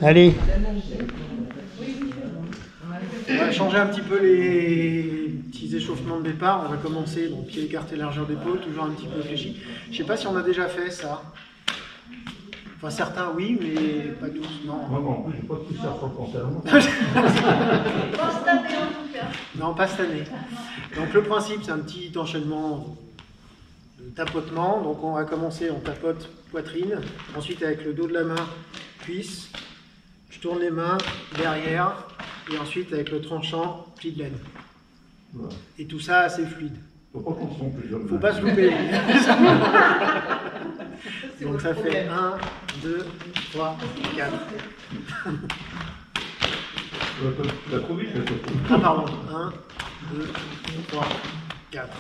Allez. On va changer un petit peu les petits échauffements de départ. On va commencer, donc pied écarté, largeur d'épaule, toujours un petit peu réfléchi. Je ne sais pas si on a déjà fait ça. Enfin, certains oui, mais pas tous, non. Moi, en plus, je n'ai pas de poussière sur le pantalon. Pas cette année en tout cas. Non, pas cette année. Donc le principe, c'est un petit enchaînement de tapotement. Donc on va commencer, on tapote poitrine. Ensuite, avec le dos de la main, cuisse. Je tourne les mains derrière. Et ensuite, avec le tranchant, pli de laine. Voilà. Et tout ça assez fluide. Faut pas qu'on se trompe, les hommes. Faut pas se louper. Donc ça fait 1, 2, 3, 4. La trop vite, elle se Ah pardon. 1, 2, 3, 4.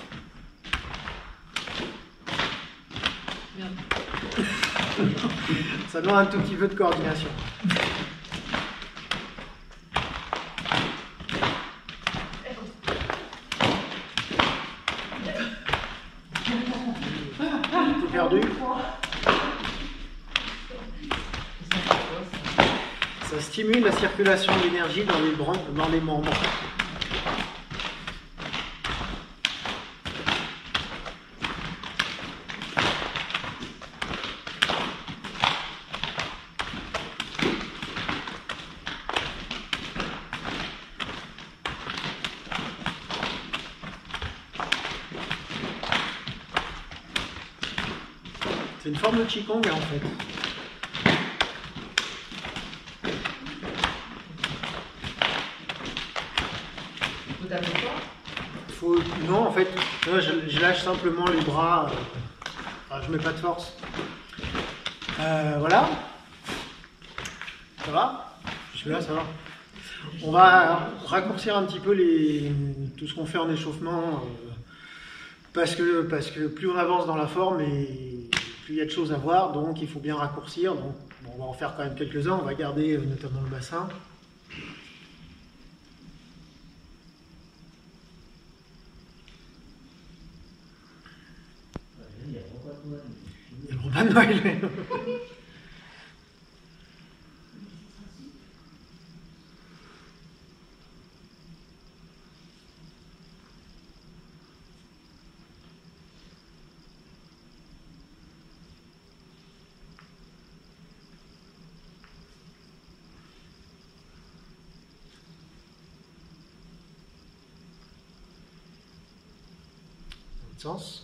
Ça demande un tout petit peu de coordination. Tout perdu. Ça stimule la circulation d'énergie dans les membres. C'est une forme de Qigong en fait. Non, en fait, je lâche simplement les bras. Enfin, je mets pas de force. Voilà. Ça va? Celui-là, ça va. On va raccourcir un petit peu tout ce qu'on fait en échauffement. Parce que plus on avance dans la forme, et plus il y a de choses à voir, donc il faut bien raccourcir. Donc, bon, on va en faire quand même quelques-uns. On va garder notamment le bassin. Il y a le repas de Noël. Sens.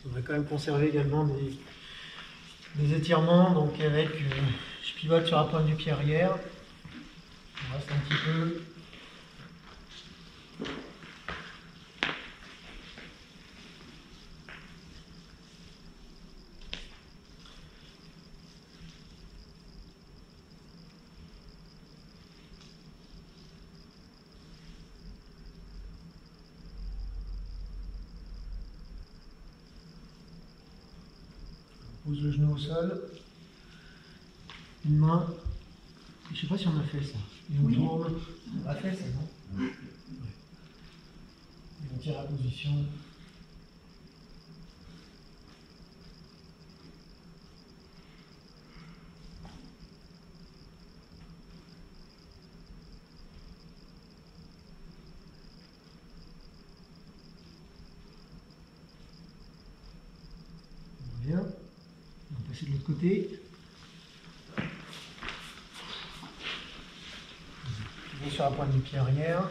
On va quand même conserver également des étirements, donc avec, je pivote sur la pointe du pied arrière, on reste un petit peu. Pose le genou au sol, une main, je ne sais pas si on a fait ça, et on tourne, on a fait ça, non? Ouais. Et on tire la position. On revient. On va passer de l'autre côté. Je vais sur la pointe du pied arrière.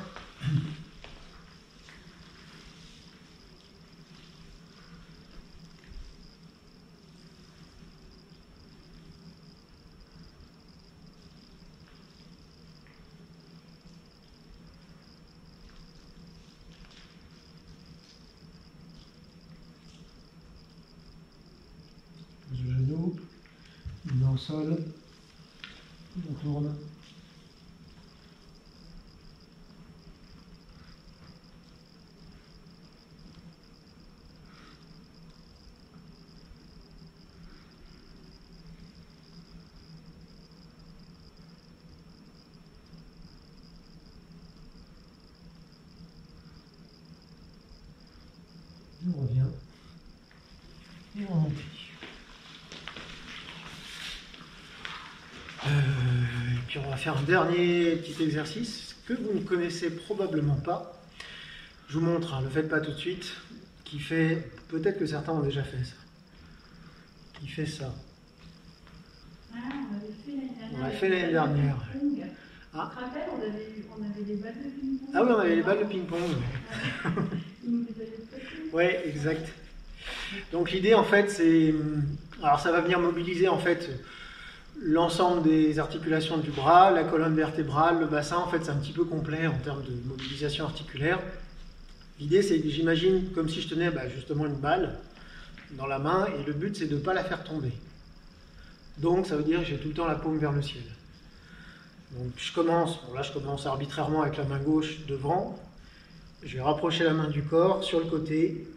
Pose le genou. Une sol. On tourne. On revient et on monte. Et puis on va faire un dernier petit exercice que vous ne connaissez probablement pas. Je vous montre, hein, ne le faites pas tout de suite, qui fait, peut-être que certains ont déjà fait ça, qui fait ça. Ah, on avait fait l'année dernière. On l'a fait l'année dernière. Ah. Tu te rappelles, on avait des balles de ping-pong. Ah oui, on avait les balles de ping-pong. Ils nous les avaient prêtées. Oui, exact. Donc l'idée en fait c'est, alors ça va venir mobiliser en fait l'ensemble des articulations du bras, la colonne vertébrale, le bassin, en fait c'est un petit peu complet en termes de mobilisation articulaire. L'idée c'est que j'imagine comme si je tenais justement une balle dans la main et le but c'est de ne pas la faire tomber. Donc ça veut dire que j'ai tout le temps la paume vers le ciel. Donc je commence arbitrairement avec la main gauche devant, je vais rapprocher la main du corps sur le côté.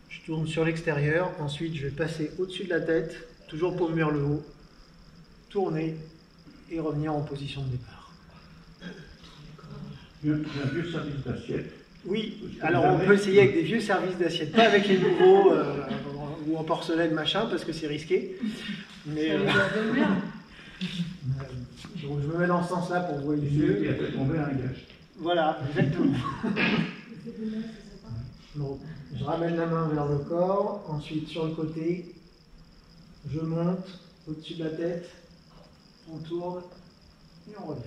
Je tourne sur l'extérieur, ensuite je vais passer au-dessus de la tête, toujours paume vers le haut, tourner et revenir en position de départ. J'ai un vieux service d'assiette. Oui, alors on peut essayer avec des vieux services d'assiette, pas avec les nouveaux ou en porcelaine machin parce que c'est risqué. Mais donc je me mets dans ce sens-là pour voir les Celui yeux. qui a fait tomber un gage. Voilà, exactement. Donc, je ramène la main vers le corps, ensuite sur le côté, je monte au-dessus de la tête, on tourne et on revient.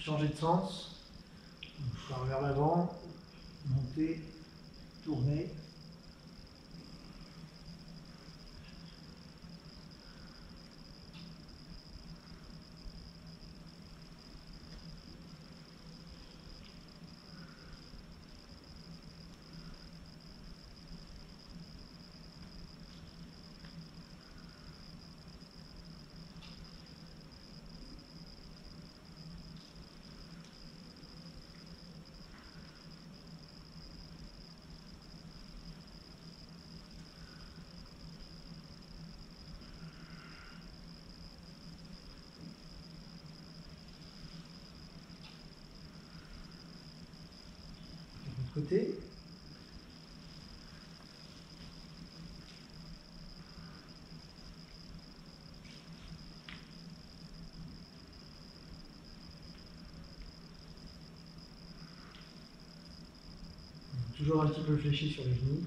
Changer de sens, je pars vers l'avant, monter, tourner. Côté. Toujours un petit peu fléchi sur les genoux.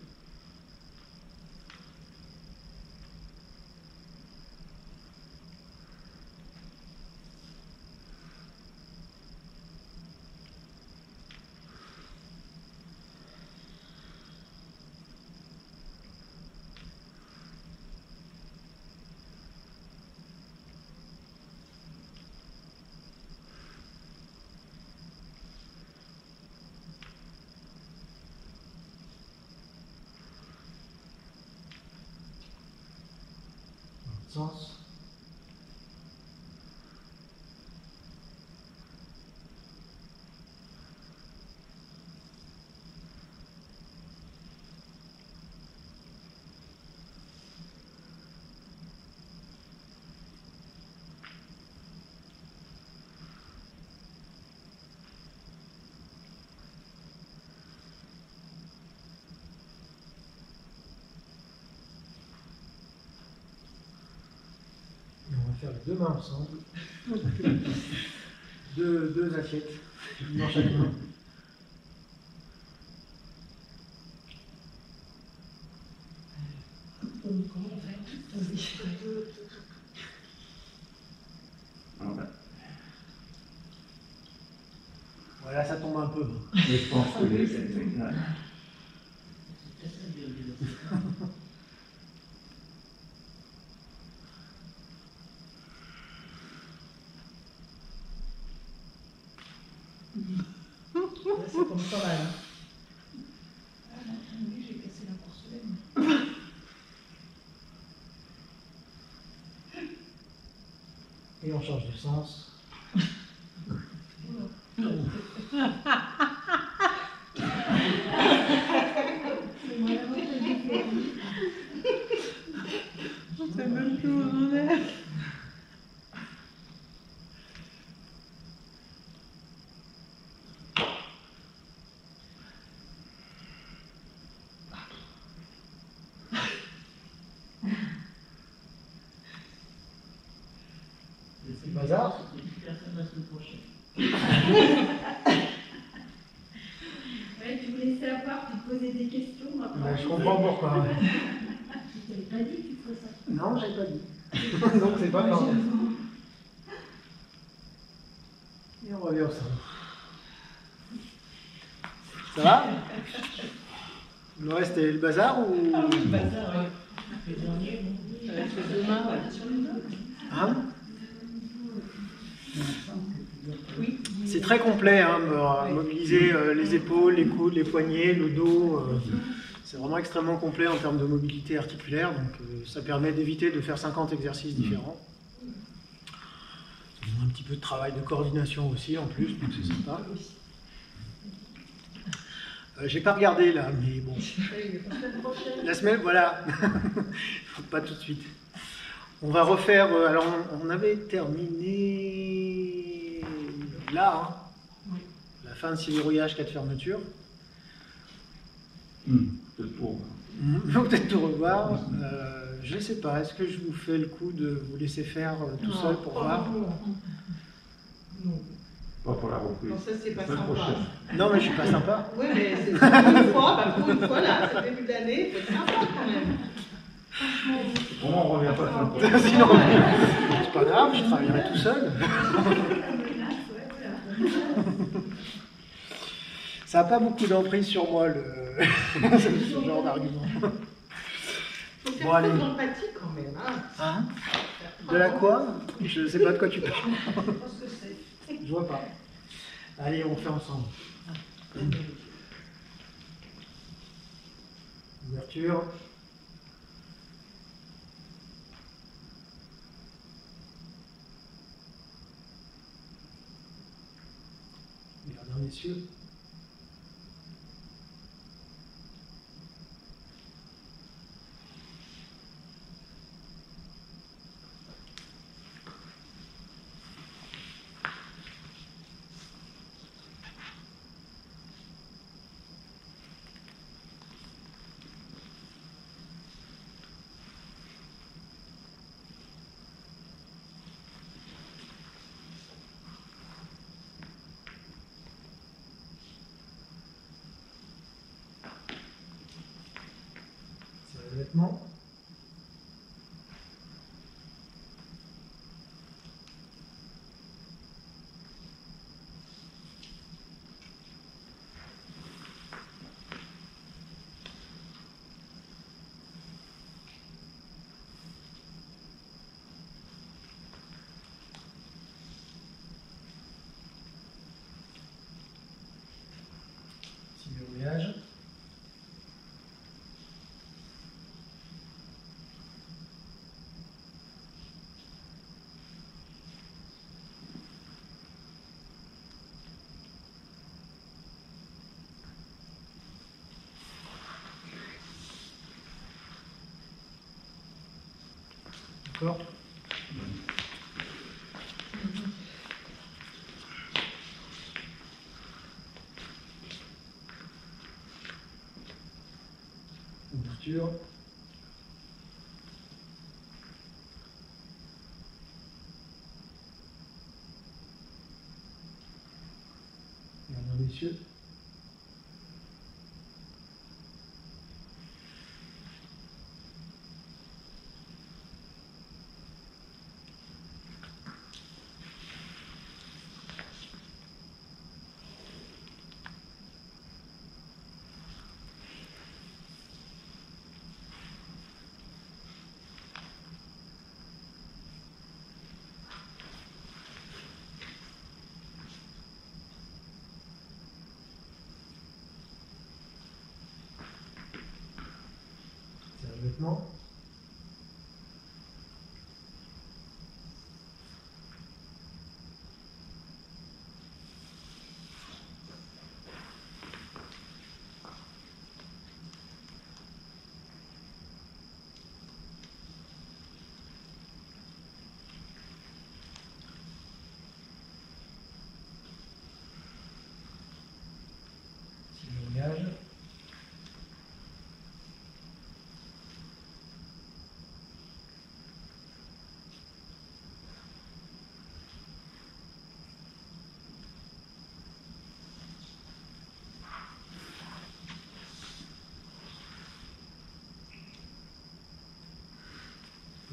Sens. deux mains ensemble. deux assiettes dans chaque main. Voilà, ça tombe un peu. Mais je pense que les... Ça tombe pas mal. Oui, j'ai cassé la porcelaine. Et on change de sens. Je sais même plus où on en est. C'est le bazar. Personne la semaine prochaine. Ouais, tu voulais savoir, tu te posais des questions. Ben, je comprends pourquoi. Tu t'avais pas dit que tu ferais ça. Non, j'avais pas dit. Donc c'est pas grave. Et on revient au salon. Ça va? Le reste est le bazar ou... Le bazar, ouais. Le dernier, bon. Ça va être demain, ouais. Hein? Oui. C'est très complet, hein, mobiliser les épaules, les coudes, les poignets, le dos. C'est vraiment extrêmement complet en termes de mobilité articulaire, donc ça permet d'éviter de faire 50 exercices différents. Ça demande un petit peu de travail de coordination aussi en plus, donc c'est sympa. J'ai pas regardé là, mais bon. La semaine, voilà. Pas tout de suite. On va refaire. Alors, on avait terminé là, hein, la fin de 6 verrouillages, 4 fermetures. Peut-être pour... Peut-être tout revoir. Je sais pas, est-ce que je vous fais le coup de vous laisser faire tout seul pour voir? Non. Pas pour la reprise. Non, ça c'est pas La semaine sympa. prochaine. Non, mais je suis pas sympa. Oui, mais c'est pour une fois, là, c'est le début d'année, il faut être sympa quand même. Au moins, on revient pas la semaine prochaine. Sinon, c'est pas grave, je travaillerai tout seul. Ça n'a pas beaucoup d'emprise sur moi, ce genre d'argument. Faut faire Bon, preuve allez. d'empathie quand même. Hein. Hein? De la quoi? Je ne sais pas de quoi tu parles. Je pense que c'est. Je vois pas. Allez, on fait ensemble. Ouverture. Regardez dans les yeux. Serrez les vêtements. Petit verrouillage. D'accord? Ouverture. messieurs. Vêtements. Langage.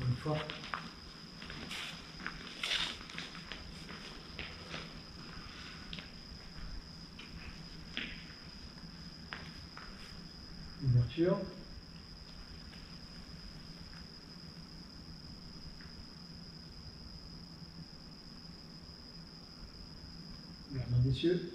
Une fois. Ouverture. Gardien des cieux.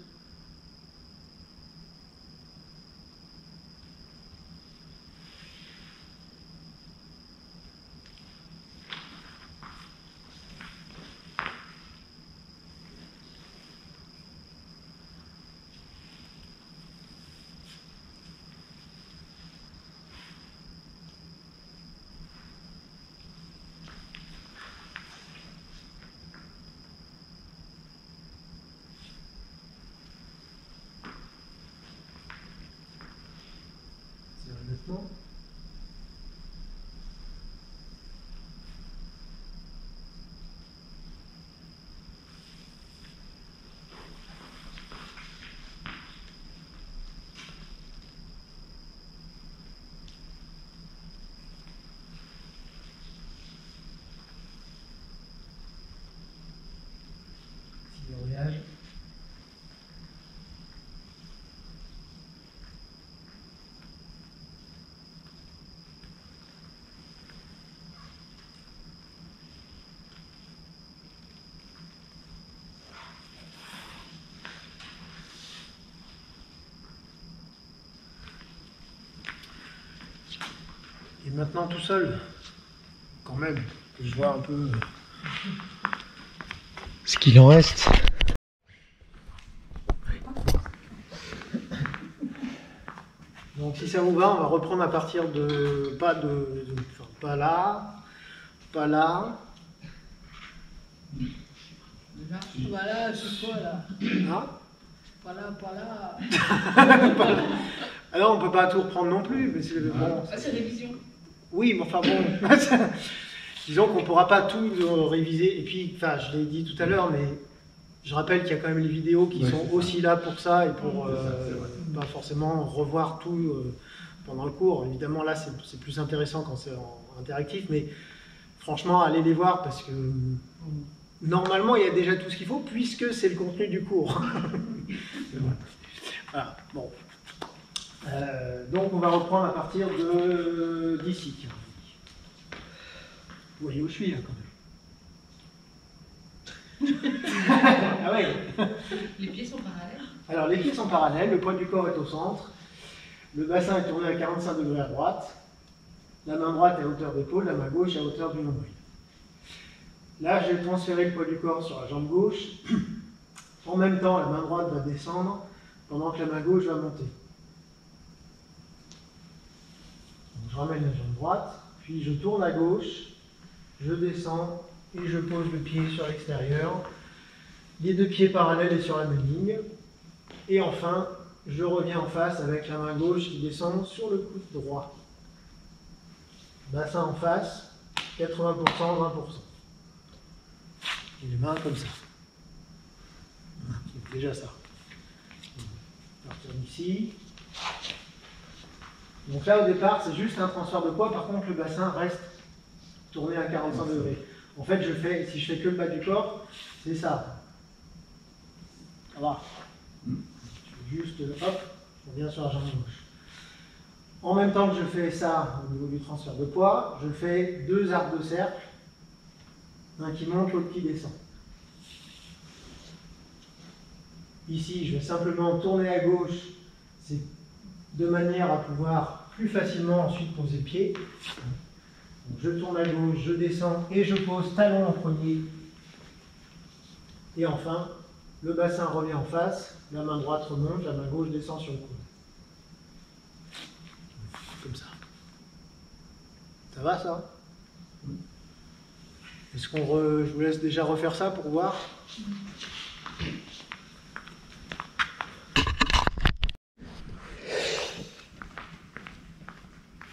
Vêtements. Ciblage. Et maintenant tout seul, quand même, que je vois un peu ce qu'il en reste. Donc si ça vous va, on va reprendre à partir de enfin, pas là, pas là. Voilà, c'est quoi là? Hein? Pas là, pas là. Alors on peut pas tout reprendre non plus, mais c'est bon. Ah, c'est révision. Oui, mais enfin bon, disons qu'on ne pourra pas tout réviser. Et puis, enfin, je l'ai dit tout à l'heure, mais je rappelle qu'il y a quand même les vidéos qui sont aussi là pour ça et pour pas forcément revoir tout pendant le cours. Évidemment, là, c'est plus intéressant quand c'est en interactif, mais franchement, allez les voir parce que normalement, il y a déjà tout ce qu'il faut puisque c'est le contenu du cours. Voilà, bon. Donc on va reprendre à partir d'ici. Vous voyez où je suis là quand même. Ah ouais. Les pieds sont parallèles. Alors les pieds sont parallèles, le poids du corps est au centre, le bassin est tourné à 45 degrés à droite, la main droite est à hauteur d'épaule, la main gauche est à hauteur du nombril. Là je vais transférer le poids du corps sur la jambe gauche. En même temps la main droite va descendre pendant que la main gauche va monter. Je ramène la jambe droite, puis je tourne à gauche, je descends et je pose le pied sur l'extérieur. Les deux pieds parallèles et sur la même ligne. Et enfin, je reviens en face avec la main gauche qui descend sur le coude droit. Bassin en face, 80%, 20%. Et les mains comme ça. C'est déjà ça. ici. Donc là, au départ, c'est juste un transfert de poids. Par contre, le bassin reste tourné à 45 degrés. En fait, si je fais que le bas du corps, c'est ça. Ça va. Je fais juste, hop, je reviens sur la jambe gauche. En même temps que je fais ça au niveau du transfert de poids, je fais 2 arcs de cercle, un qui monte, l'autre qui descend. Ici, je vais simplement tourner à gauche, c'est de manière à pouvoir plus facilement ensuite poser le pied. Donc, je tourne à gauche, je descends et je pose talon en premier. Et enfin, le bassin revient en face, la main droite remonte, la main gauche descend sur le coude. Comme ça. Ça va ça? Est-ce qu'on je vous laisse déjà refaire ça pour voir?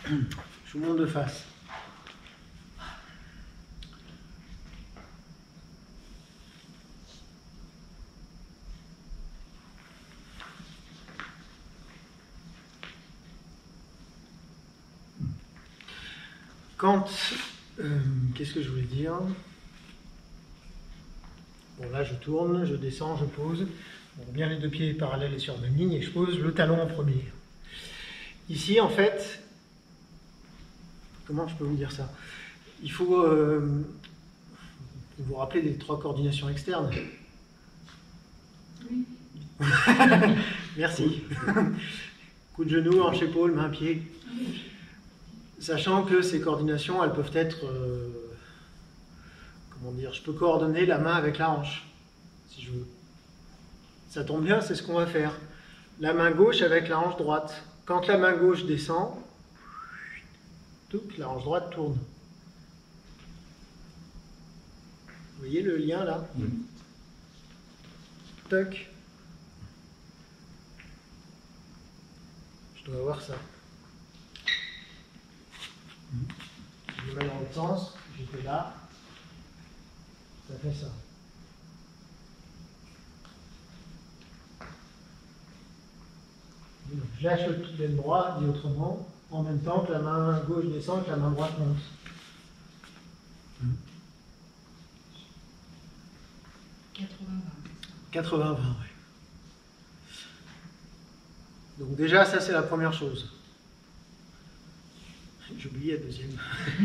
Je vous montre de face. Quand, qu'est-ce que je voulais dire? Bon là je tourne, je descends, je pose. Bon, bien les deux pieds parallèles et sur la même ligne et je pose le talon en premier. Ici en fait, comment je peux vous dire ça? Il faut vous rappeler des 3 coordinations externes. Oui. Merci. Coup de genou, hanche, épaule, main, pied. Sachant que ces coordinations, elles peuvent être, comment dire, je peux coordonner la main avec la hanche, si je veux. Ça tombe bien, c'est ce qu'on va faire. La main gauche avec la hanche droite. Quand la main gauche descend, la hanche droite tourne. Vous voyez le lien là? Oui. Toc. Je dois avoir ça. Je mets dans l'autre sens, j'étais là, ça fait ça. Donc, je lâche le pied droit, dit autrement, en même temps que la main gauche descend et que la main droite monte. 80-20, ouais. Donc déjà, ça c'est la première chose. J'ai oublié la deuxième.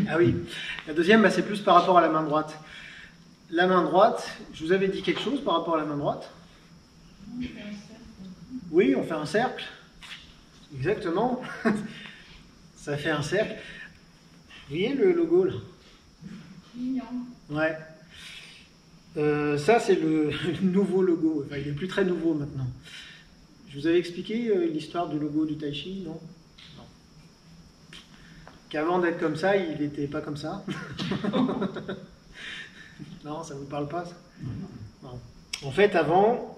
Ah oui, la deuxième, bah, c'est plus par rapport à la main droite. La main droite, je vous avais dit quelque chose par rapport à la main droite? Oui, on fait un cercle. Exactement. Ça fait un cercle. Vous voyez le logo là? Mignon. Ouais. Ça, c'est le nouveau logo. Enfin, il n'est plus très nouveau maintenant. Je vous avais expliqué l'histoire du logo du Tai Chi, non? Non. Qu'avant d'être comme ça, il n'était pas comme ça. Non, ça ne vous parle pas, ça? Non. En fait, avant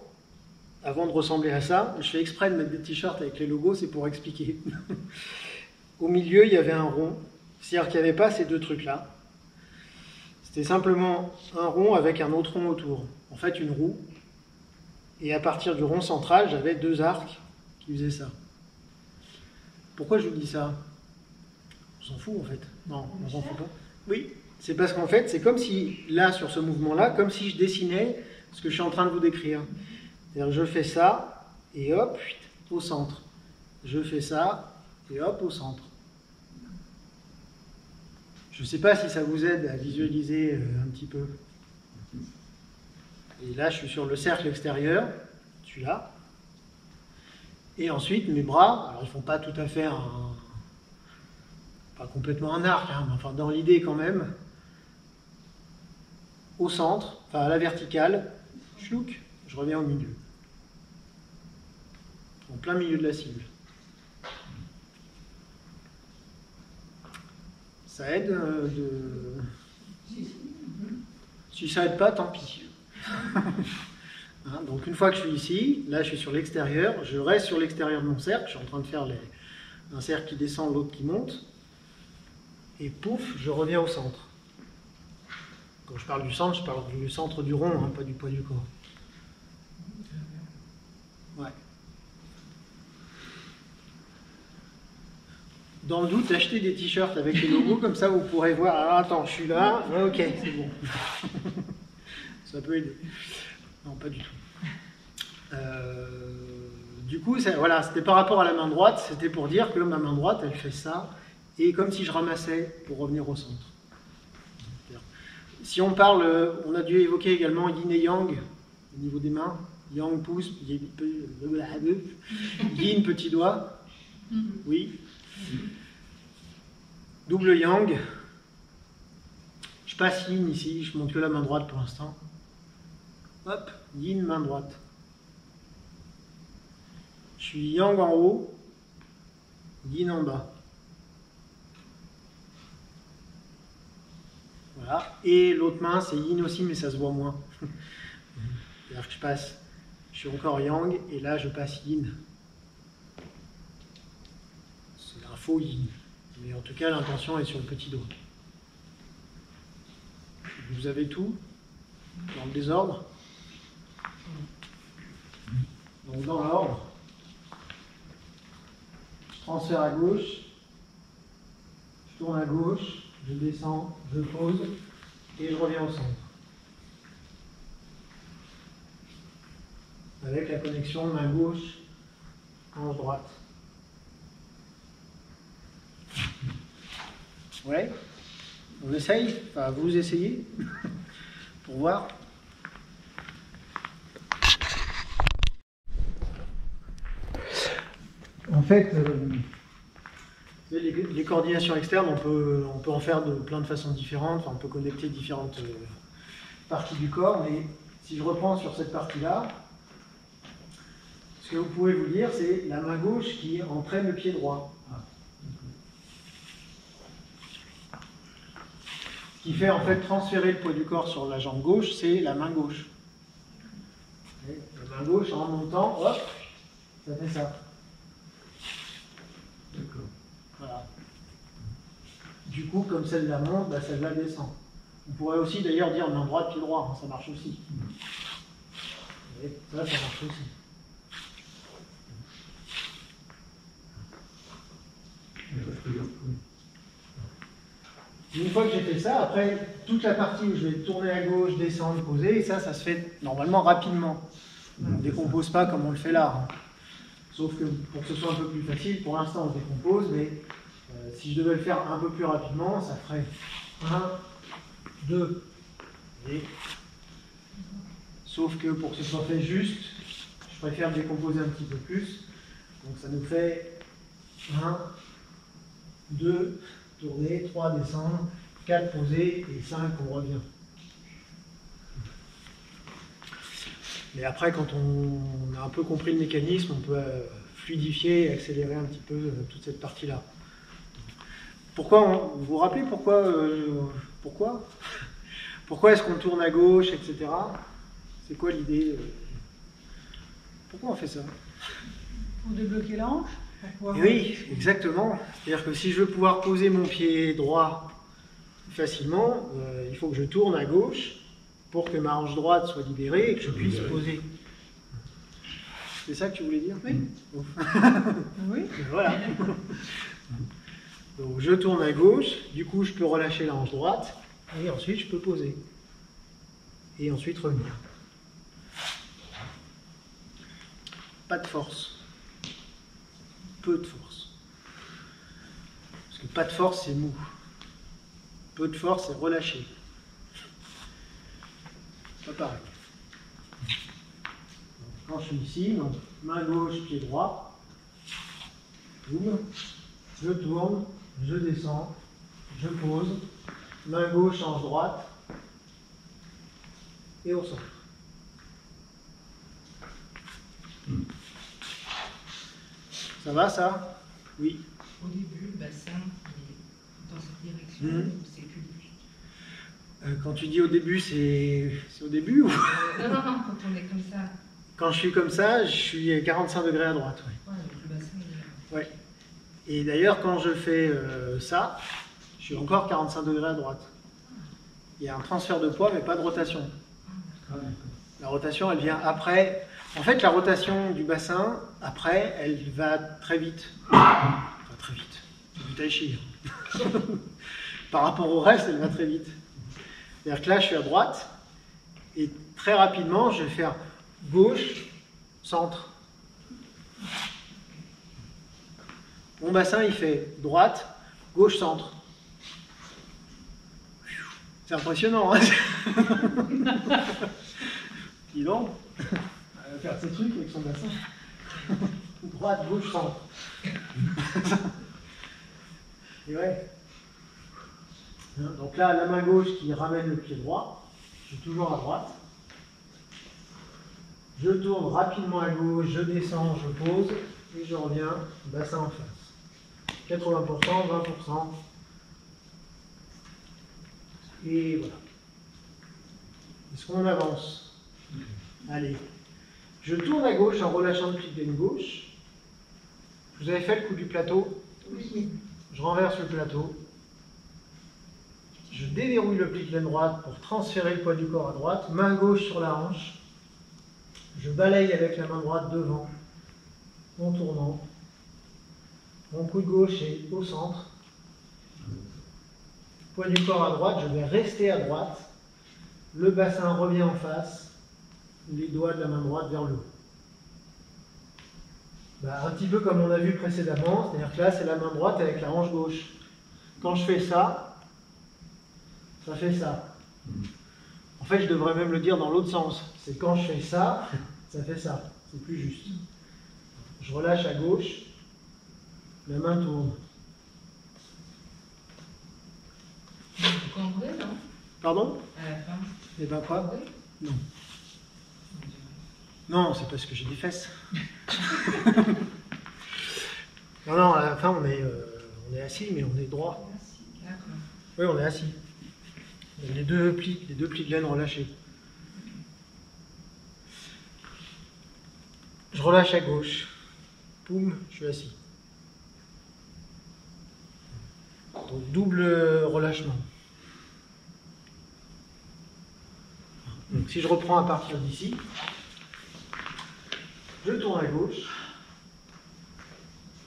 de ressembler à ça, je fais exprès de mettre des t-shirts avec les logos, c'est pour expliquer. Au milieu, il y avait un rond. C'est-à-dire qu'il n'y avait pas ces deux trucs-là. C'était simplement un rond avec un autre rond autour. En fait, une roue. Et à partir du rond central, j'avais 2 arcs qui faisaient ça. Pourquoi je vous dis ça? On s'en fout en fait. Non, on s'en fout pas. Oui, c'est parce qu'en fait, c'est comme si, là, sur ce mouvement-là, comme si je dessinais ce que je suis en train de vous décrire. C'est-à-dire, je fais ça, et hop, au centre. Je fais ça, et hop, au centre. Je ne sais pas si ça vous aide à visualiser un petit peu. Et là, je suis sur le cercle extérieur, celui-là. Et ensuite, mes bras, alors ils ne font pas tout à fait pas complètement un arc, hein, mais enfin dans l'idée quand même. Au centre, enfin à la verticale, chlouc, je reviens au milieu. En plein milieu de la cible. Ça aide Si ça aide pas, tant pis. Hein, donc une fois que je suis ici, là je suis sur l'extérieur, je reste sur l'extérieur de mon cercle, je suis en train de faire un cercle qui descend, l'autre qui monte, et pouf, je reviens au centre. Quand je parle du centre, je parle du centre du rond, hein, pas du poids du corps. Ouais. dans le doute, achetez des t-shirts avec les logos, comme ça vous pourrez voir, ah, attends, je suis là, ok, c'est bon. Ça peut aider. Non, pas du tout. Du coup, voilà, c'était par rapport à la main droite, c'était pour dire que ma main droite, elle fait ça, et comme si je ramassais pour revenir au centre. Si on parle, on a dû évoquer également yin et yang au niveau des mains. Yang pouce, yin petit doigt. Oui. Double yang. Je passe yin ici, je monte que la main droite pour l'instant. Hop, yin, main droite. Je suis yang en haut, yin en bas. Voilà. Et l'autre main, c'est yin aussi, mais ça se voit moins. C'est-à-dire que je suis encore yang, et là je passe yin. C'est un faux yin. Mais en tout cas, l'intention est sur le petit doigt. Vous avez tout dans le désordre. Donc dans l'ordre, je transfère à gauche, je tourne à gauche, je descends, je pose et je reviens au centre. Avec la connexion main gauche, hanche droite. Ouais, on essaye, enfin vous essayez, pour voir. En fait, les coordinations externes, on peut en faire de plein de façons différentes, enfin, on peut connecter différentes parties du corps, mais si je reprends sur cette partie-là, ce que vous pouvez vous dire, c'est la main gauche qui entraîne le pied droit. Ce qui fait en fait transférer le poids du corps sur la jambe gauche, c'est la main gauche. Et la main gauche, en montant, hop, ça fait ça. D'accord. Voilà. Du coup, comme celle-là monte, bah, celle-là descend. On pourrait aussi d'ailleurs dire main droite, pied droit, hein, ça marche aussi. Et ça marche aussi. Une fois que j'ai fait ça, après, toute la partie où je vais tourner à gauche, descendre, poser, et ça se fait normalement rapidement. On ne décompose pas comme on le fait là. Hein. Sauf que pour que ce soit un peu plus facile, pour l'instant on décompose, mais si je devais le faire un peu plus rapidement, ça ferait 1, 2, et... Sauf que pour que ce soit fait juste, je préfère décomposer un petit peu plus. Donc ça nous fait 1, 2, tourner, 3, descendre, 4, poser, et 5, on revient. Mais après, quand on a un peu compris le mécanisme, on peut fluidifier et accélérer un petit peu toute cette partie-là. Pourquoi vous vous rappelez pourquoi est-ce qu'on tourne à gauche, etc. C'est quoi l'idée? Pourquoi on fait ça? Pour débloquer l'hanche. Oui, exactement. C'est-à-dire que si je veux pouvoir poser mon pied droit facilement, il faut que je tourne à gauche pour que ma hanche droite soit libérée et que je puisse poser. C'est ça que tu voulais dire? Oui. Oui. Voilà. Donc je tourne à gauche, du coup je peux relâcher la hanche droite, et ensuite je peux poser. Et ensuite revenir. Pas de force. Peu de force. Parce que pas de force, c'est mou. Peu de force, c'est relâché. Pas pareil. Donc, quand je suis ici, donc main gauche, pied droit, boum, je tourne, je descends, je pose, main gauche, hanche droite, et au centre. Ça va, ça? Oui. Au début, le bassin est dans cette direction, c'est plus logique. Quand tu dis au début, c'est au début ou... Non, quand on est comme ça. Quand je suis comme ça, je suis à 45 degrés à droite. Ouais, le bassin est là. Ouais. Et d'ailleurs, quand je fais ça, je suis encore 45 degrés à droite. Il y a un transfert de poids, mais pas de rotation. La rotation, elle vient après. En fait, la rotation du bassin, après, elle va très vite. Enfin, très vite. du tai chi. Par rapport au reste, elle va très vite. C'est-à-dire que là, je suis à droite, et très rapidement, je vais faire gauche, centre. Mon bassin, il fait droite, gauche, centre. C'est impressionnant, hein. Dis donc, elle va faire ces trucs avec son bassin. Droite, gauche, centre. Et ouais. Donc là, la main gauche qui ramène le pied droit, je suis toujours à droite. Je tourne rapidement à gauche, je descends, je pose, et je reviens, bassin en face. 80%, 20%. Et voilà. Est-ce qu'on avance? Allez. Je tourne à gauche en relâchant le pli de laine gauche. Vous avez fait le coup du plateau? Oui. Je renverse le plateau. Je déverrouille le pli de laine droite pour transférer le poids du corps à droite. Main gauche sur la hanche. Je balaye avec la main droite devant, en tournant. Mon coude gauche est au centre. Poids du corps à droite, je vais rester à droite. Le bassin revient en face. Les doigts de la main droite vers le haut. Un petit peu comme on a vu précédemment, c'est-à-dire que là, c'est la main droite avec la hanche gauche. Quand je fais ça, ça fait ça. En fait, je devrais même le dire dans l'autre sens. C'est quand je fais ça, ça fait ça. C'est plus juste. Je relâche à gauche, la main tourne. Vous cambrez, non? Pardon? À la fin. Et ben quoi? Cambrez? Non. Non, c'est parce que j'ai des fesses. Non, à la fin, on est assis, mais on est droit. D'accord. Oui, on est assis. Les deux plis de laine relâchés. Je relâche à gauche. Poum, je suis assis. Donc double relâchement. Donc si je reprends à partir d'ici, je tourne à gauche,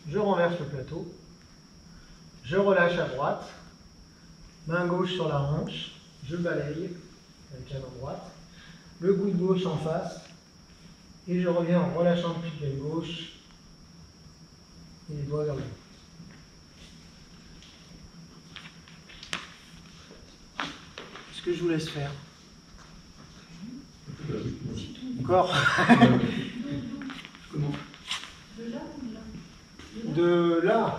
je renverse le plateau, je relâche à droite, main gauche sur la hanche, je balaye avec la main droite, le coude gauche en face, et je reviens en relâchant le pli de gauche et les doigts vers le haut. Ce que je vous laisse faire. Encore. Comment? De là ou de là? De là.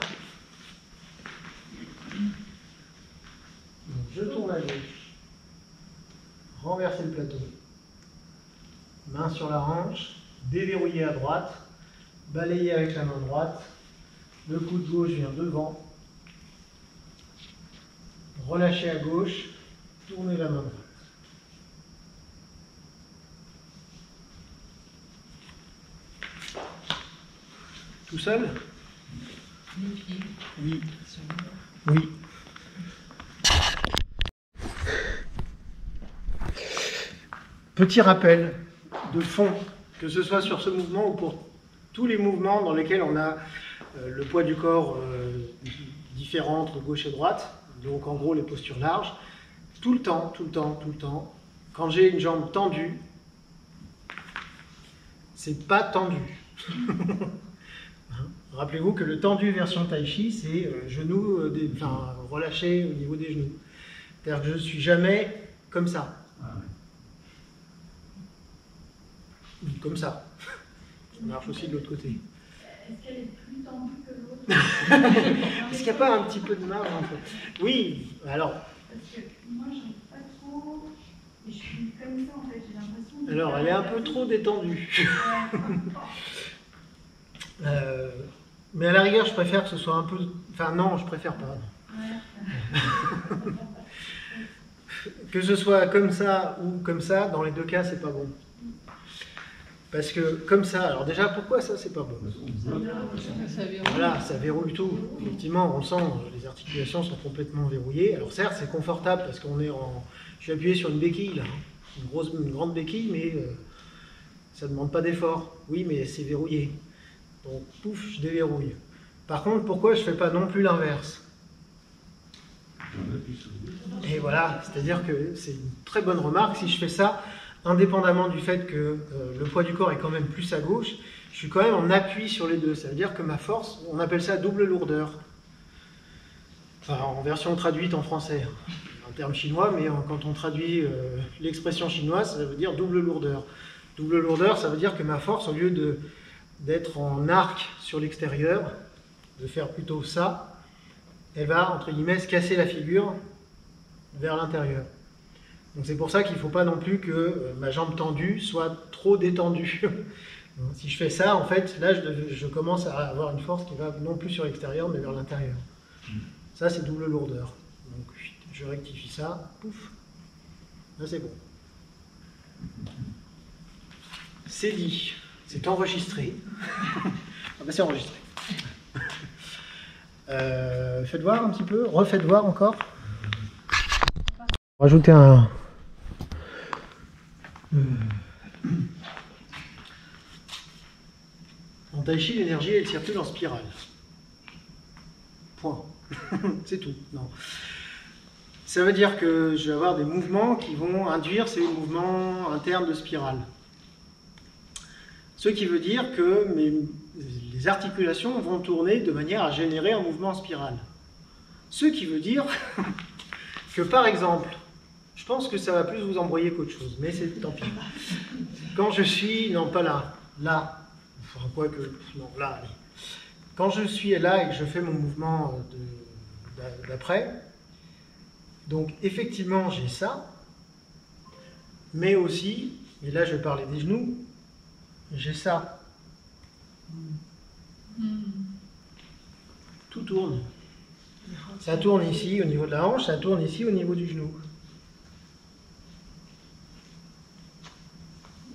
Donc, je tourne à gauche. Renverser le plateau. Main sur la hanche. Déverrouiller à droite. Balayer avec la main droite. Le coude gauche vient devant. Relâcher à gauche. Tourner la main droite. Tout seul? Les pieds. Oui. Sur le- Oui. Petit rappel de fond, que ce soit sur ce mouvement ou pour tous les mouvements dans lesquels on a le poids du corps différent entre gauche et droite, donc en gros les postures larges, tout le temps, quand j'ai une jambe tendue, c'est pas tendu. Rappelez-vous que le tendu version tai chi, c'est genoux relâché au niveau des genoux. C'est-à-dire que je ne suis jamais comme ça. Ou comme ça. Ça marche aussi de l'autre côté. Est-ce qu'elle est plus tendue que l'autre? Est-ce qu'il n'y a pas un petit peu de marge en fait? Oui, alors. Parce que moi, j'arrive pas trop. Et je suis comme ça en fait, j'ai l'impression. Alors, elle est un peu trop détendue. Mais à la rigueur, je préfère que ce soit un peu... Enfin non, je préfère pas. Que ce soit comme ça ou comme ça, dans les deux cas, c'est pas bon. Parce que comme ça, alors déjà, pourquoi ça, c'est pas bon? Voilà, ça verrouille tout. Effectivement, on le sent, les articulations sont complètement verrouillées. Alors certes, c'est confortable parce qu'on est en... Je suis appuyé sur une béquille, là. Une grande béquille, mais ça ne demande pas d'effort. Oui, mais c'est verrouillé. Donc, pouf, je déverrouille. Par contre, pourquoi je ne fais pas non plus l'inverse? Et voilà, c'est-à-dire que c'est une très bonne remarque. Si je fais ça, indépendamment du fait que le poids du corps est quand même plus à gauche, je suis quand même en appui sur les deux. Ça veut dire que ma force, on appelle ça double lourdeur. Enfin, en version traduite en français. Un terme chinois, mais quand on traduit l'expression chinoise, ça veut dire double lourdeur. Double lourdeur, ça veut dire que ma force, au lieu d'être en arc sur l'extérieur, de faire plutôt ça, elle va, entre guillemets, se casser la figure vers l'intérieur. Donc c'est pour ça qu'il ne faut pas non plus que ma jambe tendue soit trop détendue. Donc, si je fais ça, en fait, là, je commence à avoir une force qui va non plus sur l'extérieur, mais vers l'intérieur. Ça, c'est double lourdeur. Donc je rectifie ça, pouf, là c'est bon. C'est dit, c'est enregistré. Ah ben c'est enregistré. Faites voir un petit peu, refaites voir encore. Rajouter un... En tai chi, l'énergie, elle circule en spirale. Point. C'est tout. Non. Ça veut dire que je vais avoir des mouvements qui vont induire ces mouvements internes de spirale. Ce qui veut dire que les articulations vont tourner de manière à générer un mouvement en spirale. Ce qui veut dire que, par exemple, je pense que ça va plus vous embrouiller qu'autre chose, mais c'est tant pis. Quand je suis, non pas là, là, enfin quoi que, non, là, allez. Quand je suis là et que je fais mon mouvement d'après, donc effectivement j'ai ça, mais aussi, et là je vais parler des genoux, j'ai ça. Tout tourne. Ça tourne ici au niveau de la hanche, ça tourne ici au niveau du genou.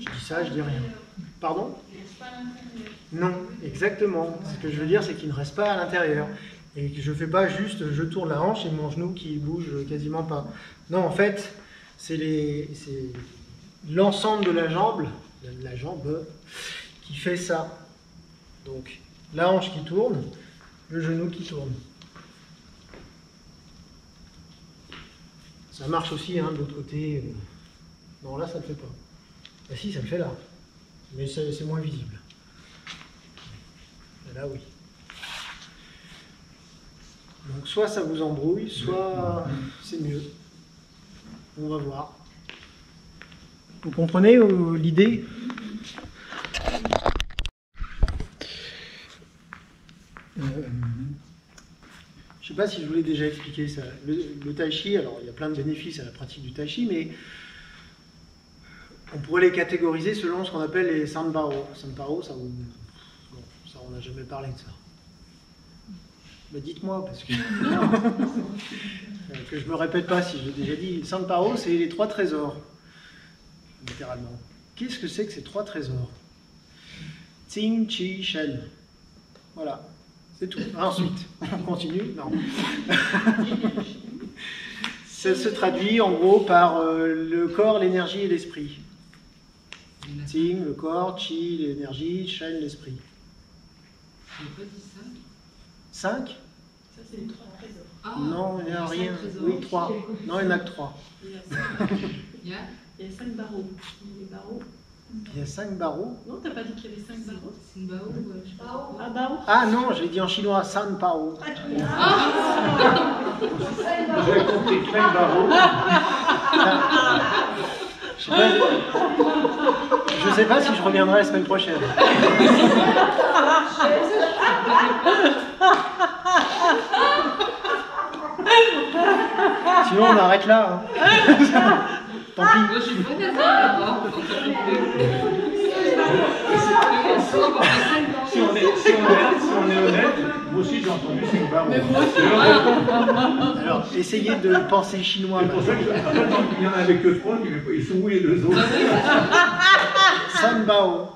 Je dis ça, je dis rien. Pardon? Non, exactement. Ce que je veux dire, c'est qu'il ne reste pas à l'intérieur. Et que je ne fais pas juste, je tourne la hanche et mon genou qui bouge quasiment pas. Non, en fait, c'est l'ensemble de la jambe qui fait ça. Donc, la hanche qui tourne, le genou qui tourne. Ça marche aussi, hein, de l'autre côté. Non, là, ça ne le fait pas. Ah si, ça le fait là. Mais c'est moins visible. Et là, oui. Donc, soit ça vous embrouille, soit c'est mieux. On va voir. Vous comprenez l'idée? Je ne sais pas si je vous l'ai déjà expliqué ça. Le tai chi, alors il y a plein de bénéfices à la pratique du tai chi, mais on pourrait les catégoriser selon ce qu'on appelle les sanpao. Sanpao, ça, bon, ça on n'a jamais parlé de ça. Mais dites-moi, parce que que je ne me répète pas si je l'ai déjà dit. Sanpao, c'est les 3 trésors, littéralement. Qu'est-ce que c'est que ces 3 trésors? Qing, Qi, Shen. Voilà, c'est tout. Ensuite, on continue? Non. Ça se traduit en gros par le corps, l'énergie et l'esprit. Qing, le corps, Qi, l'énergie, Shen, l'esprit. On n'a pas dit 5? Ça, c'est les 3 trésors. Ah, Non, il n'y a rien. trésors. Oui, 3. Non, il n'y en a que 3. Il y a il y a 5 barreaux. Les barreaux. Il y a 5 barreaux. Non, t'as pas dit qu'il y avait 5 barreaux? Simbao, je sais pas. Ah, barreaux. Ah non, je l'ai dit en chinois, San Pao. J'ai compris 5 barreaux. Je sais pas si je reviendrai la semaine prochaine. Sinon on arrête là. Hein. Tant pis. Moi, je suis pas d'accord là-bas. Si on est honnête, moi aussi j'ai entendu 5 barreaux. Alors, essayez de penser chinois. C'est pour ça qu'il y en avait que 3, ils sont où les 2 autres? San Bao.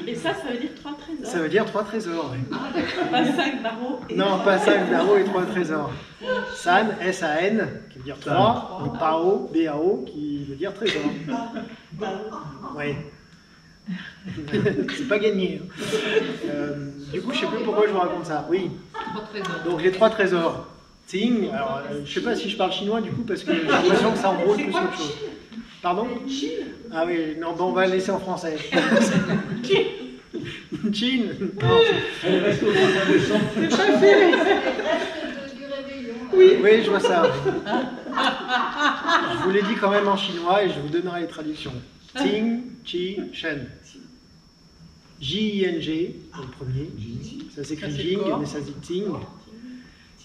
Et ça veut dire 3 trésors. Ça veut dire 3 trésors. Oui. Pas 5 barreaux. Non, pas 5 barreaux et 3 trésors. San, S-A-N, qui veut dire 3, et Pao, B-A-O, qui veut dire trésor. Oui. C'est pas gagné. Du coup, je sais plus pourquoi je vous raconte ça. Oui. 3 trésors. Donc les 3 trésors. Ting, alors je sais pas si je parle chinois du coup parce que j'ai l'impression que ça embrouille plus qu'autre chose. Pardon? Ah oui, non, bon, on va laisser en français. Chine. Non. Elle reste au fond de champ. C'est presque du réveillon. Oui, je vois ça. Je vous l'ai dit quand même en chinois et je vous donnerai les traductions. Ting, Chi, Shen. J-I-N-G, le premier. Ça s'écrit Jing, mais ça se dit Ting.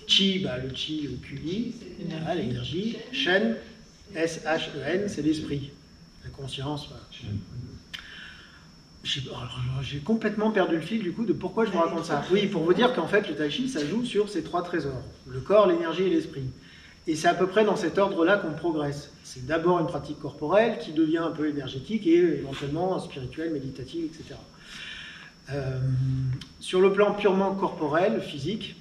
Chi, bah, le Chi, le QI, voilà, l'énergie. Shen, S-H-E-N, c'est l'esprit, la conscience. Voilà. J'ai complètement perdu le fil du coup de pourquoi je vous raconte ça. Oui, pour vous dire qu'en fait le Tai Chi, ça joue sur ces 3 trésors, le corps, l'énergie et l'esprit. Et c'est à peu près dans cet ordre-là qu'on progresse. C'est d'abord une pratique corporelle qui devient un peu énergétique et éventuellement spirituelle, méditative, etc. Sur le plan purement corporel, physique,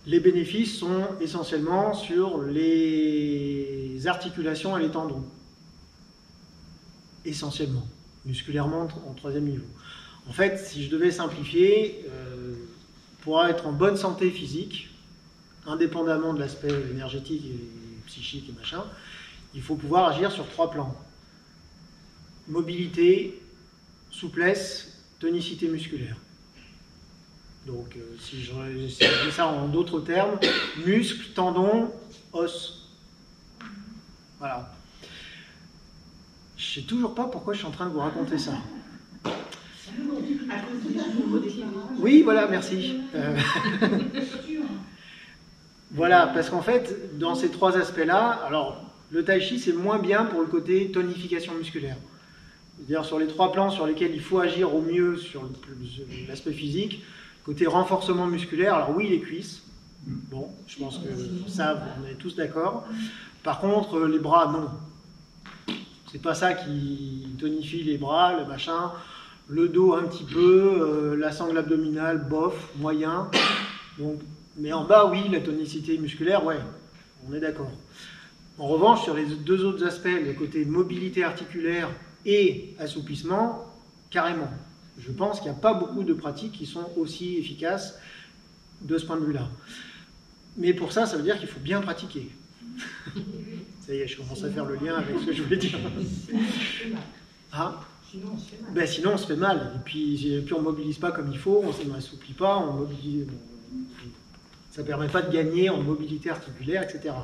les bénéfices sont essentiellement sur les articulations et les tendons. Essentiellement. Musculairement en 3e niveau. En fait, si je devais simplifier, pour être en bonne santé physique, indépendamment de l'aspect énergétique et psychique et machin, il faut pouvoir agir sur 3 plans. Mobilité, souplesse, tonicité musculaire. Donc, si je dis ça en d'autres termes, muscles, tendons, os. Voilà. Je sais toujours pas pourquoi je suis en train de vous raconter ça. Oui, voilà, merci. Voilà, parce qu'en fait, dans ces 3 aspects-là, alors, le Tai Chi, c'est moins bien pour le côté tonification musculaire. C'est-à-dire sur les 3 plans sur lesquels il faut agir au mieux sur l'aspect physique, côté renforcement musculaire, alors oui, les cuisses. Bon, je pense que ça, on est tous d'accord. Par contre, les bras, non. C'est pas ça qui tonifie les bras, le machin. Le dos, un petit peu. La sangle abdominale, bof, moyen. Donc, mais en bas, oui, la tonicité musculaire, ouais, on est d'accord. En revanche, sur les 2 autres aspects, le côté mobilité articulaire et assouplissement, carrément. Je pense qu'il n'y a pas beaucoup de pratiques qui sont aussi efficaces de ce point de vue-là. Mais pour ça, ça veut dire qu'il faut bien pratiquer. Ça y est, je commence à faire le lien avec ce que je voulais dire. Hein? Ben, sinon, on se fait mal. Et puis on ne mobilise pas comme il faut, on ne s'assouplit pas, on mobilise... Ça ne permet pas de gagner en mobilité articulaire, etc.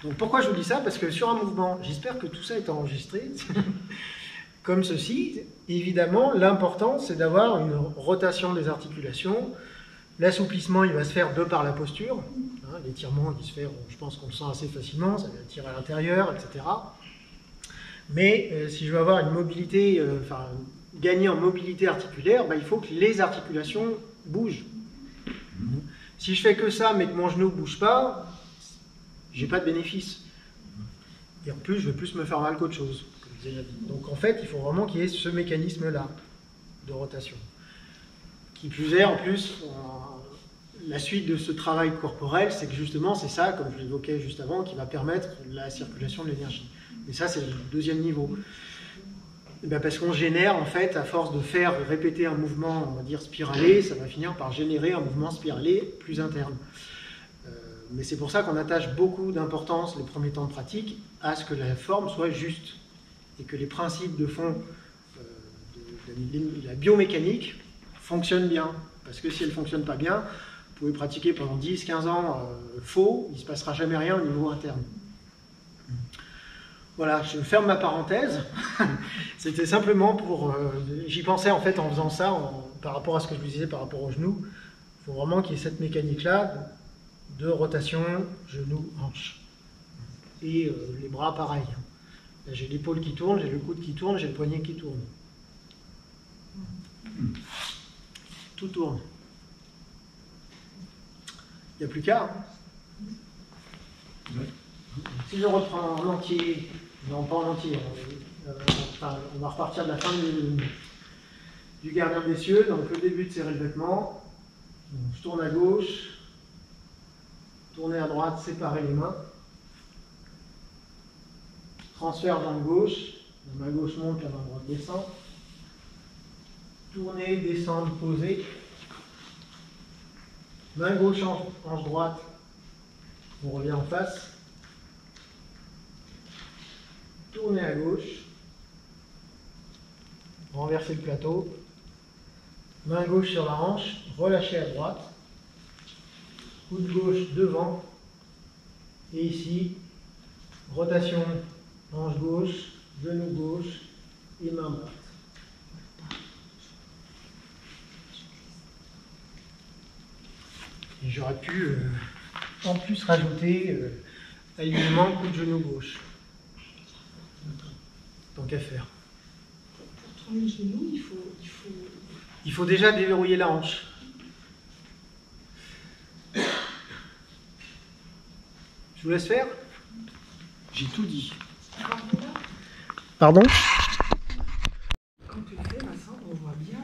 Donc pourquoi je vous dis ça? Parce que sur un mouvement, j'espère que tout ça est enregistré, comme ceci, évidemment, l'important c'est d'avoir une rotation des articulations. L'assouplissement, il va se faire de par la posture. Hein, l'étirement, il se fait, je pense qu'on le sent assez facilement, ça va tirer à l'intérieur, etc. Mais si je veux avoir une mobilité, gagner en mobilité articulaire, ben, il faut que les articulations bougent. Si je fais que ça, mais que mon genou ne bouge pas, j'ai pas de bénéfice. Et en plus, je vais plus me faire mal qu'autre chose. Comme je vous ai dit. Donc en fait, il faut vraiment qu'il y ait ce mécanisme-là de rotation. Qui plus est, en plus, la suite de ce travail corporel, c'est que justement, c'est ça, comme je l'évoquais juste avant, qui va permettre la circulation de l'énergie. Et ça, c'est le 2e niveau. Et bien parce qu'on génère, en fait, à force de faire répéter un mouvement, on va dire spiralé, ça va finir par générer un mouvement spiralé plus interne. Mais c'est pour ça qu'on attache beaucoup d'importance, les premiers temps de pratique, à ce que la forme soit juste. Et que les principes de fond de la biomécanique fonctionnent bien. Parce que si elles ne fonctionnent pas bien, vous pouvez pratiquer pendant 10-15 ans faux, il ne se passera jamais rien au niveau interne. Voilà, je ferme ma parenthèse. C'était simplement pour... J'y pensais en fait en faisant ça, par rapport à ce que je vous disais par rapport au genou. Il faut vraiment qu'il y ait cette mécanique-là de rotation, genou, hanche. Et les bras, pareil. Là, j'ai l'épaule qui tourne, j'ai le coude qui tourne, j'ai le poignet qui tourne. Tout tourne. Il n'y a plus qu'à. Hein. Si je reprends en entier, non pas en entier, on va repartir de la fin du gardien des cieux, donc le début de serrer le vêtement. Donc, je tourne à gauche, tourner à droite, séparer les mains. Transfert jambe gauche, la main gauche monte, la main droite descend. tourner, descendre, poser. Main gauche, hanche droite, on revient en face. Tourner à gauche. Renverser le plateau. Main gauche sur la hanche, relâcher à droite. Coude gauche devant. Et ici, rotation, hanche gauche, genou gauche et main droite. Et j'aurais pu en plus rajouter alignement coude genou gauche. Tant qu'à faire. Pour tourner le genou, Il faut déjà déverrouiller la hanche. Je vous laisse faire. J'ai tout dit. Pardon? Quand tu le fais, Vincent, on voit bien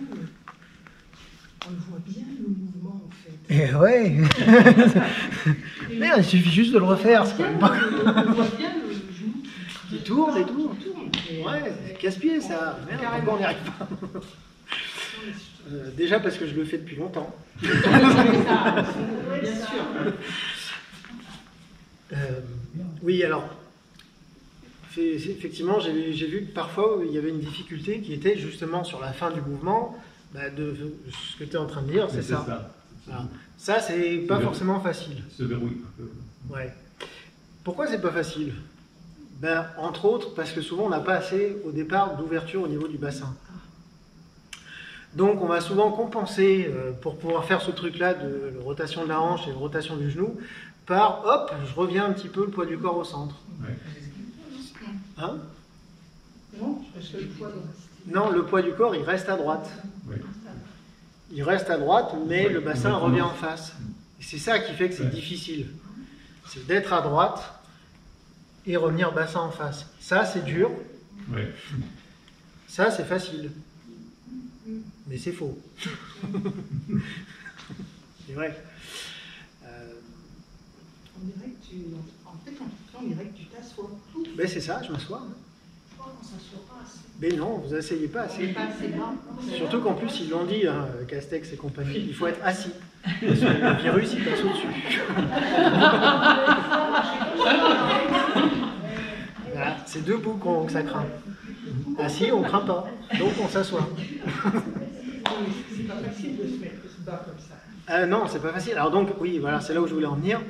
le mouvement en fait. Eh ouais. Merde, il suffit juste de le refaire. C'est quand même pas... On voit bien le genou Il tourne et tout. Et, Ouais, c'est casse-pied ça. Merde, pourquoi on n'y arrive pas? Déjà parce que je le fais depuis longtemps. Bien sûr. Oui, alors, effectivement, j'ai vu que parfois il y avait une difficulté qui était justement sur la fin du mouvement, de ce que tu es en train de dire, c'est ça. Voilà. Ça, c'est pas forcément facile. Se verrouille. Ouais. Pourquoi c'est pas facile? Entre autres, parce que souvent on n'a pas assez au départ d'ouverture au niveau du bassin. Donc on va souvent compenser pour pouvoir faire ce truc-là de rotation de la hanche et de rotation du genou par, hop, je reviens un petit peu le poids du corps au centre. Ouais. Hein? Non, parce que le poids doit rester. Non, le poids du corps, il reste à droite. Ouais. Il reste à droite, mais le bassin revient en face. Et c'est ça qui fait que c'est difficile. C'est d'être à droite et revenir bassin en face. Ça, c'est dur. Ouais. Ça, c'est facile. Mais c'est faux. C'est vrai. On dirait que on dirait que tu t'assois. C'est ça, je m'assois. Je crois qu'on s'assoit pas assez. Mais non, vous asseyez pas On assez. n'est pas assez bas. Surtout qu'en plus, ils l'ont dit, hein, Castex et compagnie, il faut être assis. Parce que le virus, il passe au-dessus. Voilà, c'est debout que ça craint. Assis, on ne craint pas. Donc on s'assoit. C'est pas facile de se mettre bas comme ça. Non, c'est pas facile. Alors donc, oui, voilà, c'est là où je voulais en venir.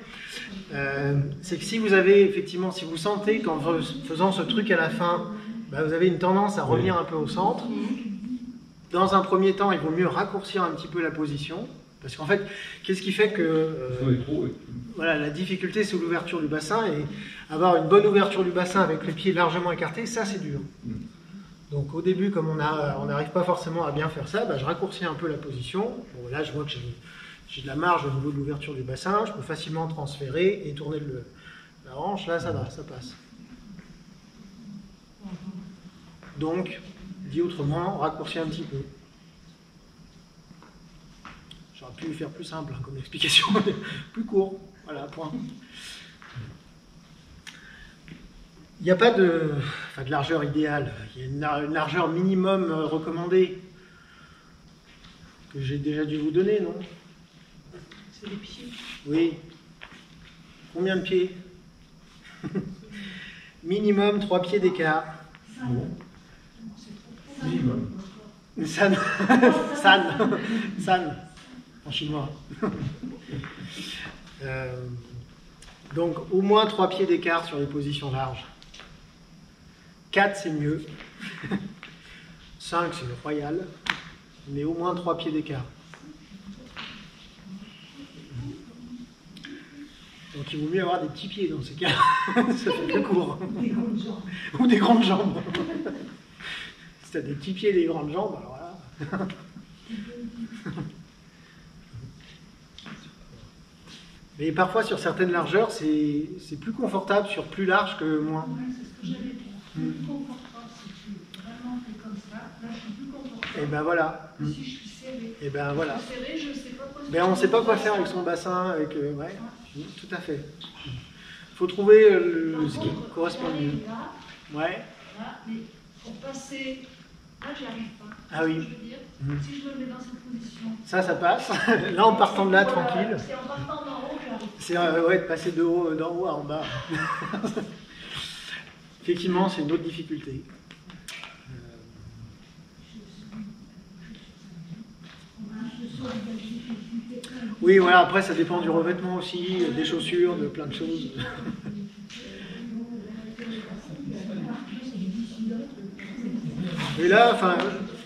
C'est que si vous avez, effectivement, si vous sentez qu'en faisant ce truc à la fin, vous avez une tendance à revenir un peu au centre, dans un premier temps, il vaut mieux raccourcir un petit peu la position. Parce qu'en fait, qu'est-ce qui fait que voilà, la difficulté, c'est l'ouverture du bassin, et avoir une bonne ouverture du bassin avec les pieds largement écartés, ça c'est dur. Donc au début, comme on n'arrive pas forcément à bien faire ça, je raccourcis un peu la position. Bon, là, je vois que j'ai de la marge au niveau de l'ouverture du bassin, je peux facilement transférer et tourner la hanche, là ça va, ça passe. Donc, dit autrement, raccourcis un petit peu. J'aurais pu faire plus simple comme explication, mais plus court. Voilà, point. Il n'y a pas de largeur idéale. Il y a une largeur minimum recommandée que j'ai déjà dû vous donner, non? C'est les pieds. Oui. Combien de pieds? Minimum 3 pieds d'écart. Minimum. San. En chinois. Donc au moins 3 pieds d'écart sur les positions larges. 4 c'est mieux. 5 c'est royal. Mais au moins 3 pieds d'écart. Donc il vaut mieux avoir des petits pieds dans ces cas. Ça fait plus court. Des grandes jambes. Ou des grandes jambes. Si tu as des petits pieds et des grandes jambes, alors là. Mais parfois sur certaines largeurs, c'est plus confortable sur plus large que moins. Ouais, c'est ce que j'allais dire. C'est plus confortable si tu vraiment fais comme ça. Là, je suis plus confortable. Et ben voilà. Si je suis serrée. Et ben voilà. Serrée, je sais pas quoi. On ne sait pas quoi faire avec son bassin, avec ouais, tout à fait. Il faut trouver ce qui correspond le mieux. Là, Ouais. là, mais pour passer Là, j'y arrive pas. Ah oui. Ce que je veux dire, si je me mets dans cette position. Ça passe. Là, en partant de là, tranquille. C'est en partant d'en haut, j'arrive. C'est ouais, de passer d'en haut à en bas. Effectivement, c'est une autre difficulté. Oui, voilà, après ça dépend du revêtement aussi, des chaussures, de plein de choses. Et là, enfin,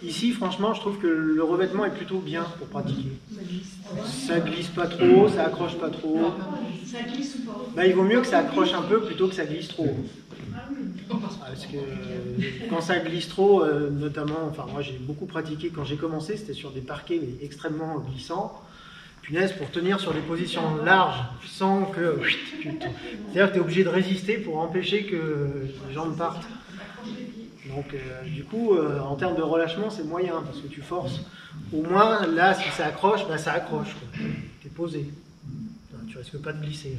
ici, franchement, je trouve que le revêtement est plutôt bien pour pratiquer. Ça glisse pas trop, ça accroche pas trop. Ça glisse ou pas? Bah, il vaut mieux que ça accroche un peu plutôt que ça glisse trop. Parce que quand ça glisse trop, notamment, enfin moi j'ai beaucoup pratiqué quand j'ai commencé, c'était sur des parquets mais extrêmement glissants. Punaise, pour tenir sur des positions larges sans que... C'est-à-dire que tu es obligé de résister pour empêcher que les jambes partent. Donc du coup, en termes de relâchement, c'est moyen parce que tu forces. Au moins, là, si ça accroche, bah, ça accroche. Tu es posé. Tu risques pas de glisser.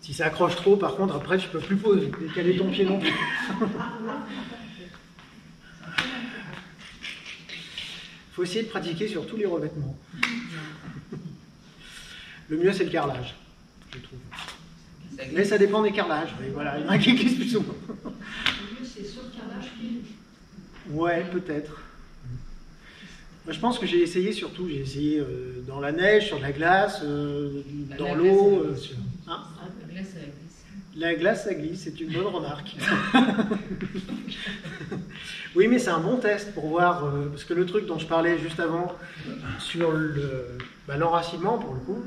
Si ça accroche trop, par contre, après, tu peux plus poser, décaler ton pied non plus. Il faut essayer de pratiquer sur tous les revêtements. Le mieux, c'est le carrelage, je trouve. Mais ça dépend des carrelages. Mais voilà, il y en a qui glissent plus souvent. Le mieux, c'est sur le carrelage qui. Ouais, peut-être. Je pense que j'ai essayé surtout, j'ai essayé dans la neige, sur de la glace, dans l'eau. Hein? La glace, ça glisse. La glace, ça glisse, c'est une bonne remarque. Oui, mais c'est un bon test pour voir, parce que le truc dont je parlais juste avant, sur l'enracinement, pour le coup,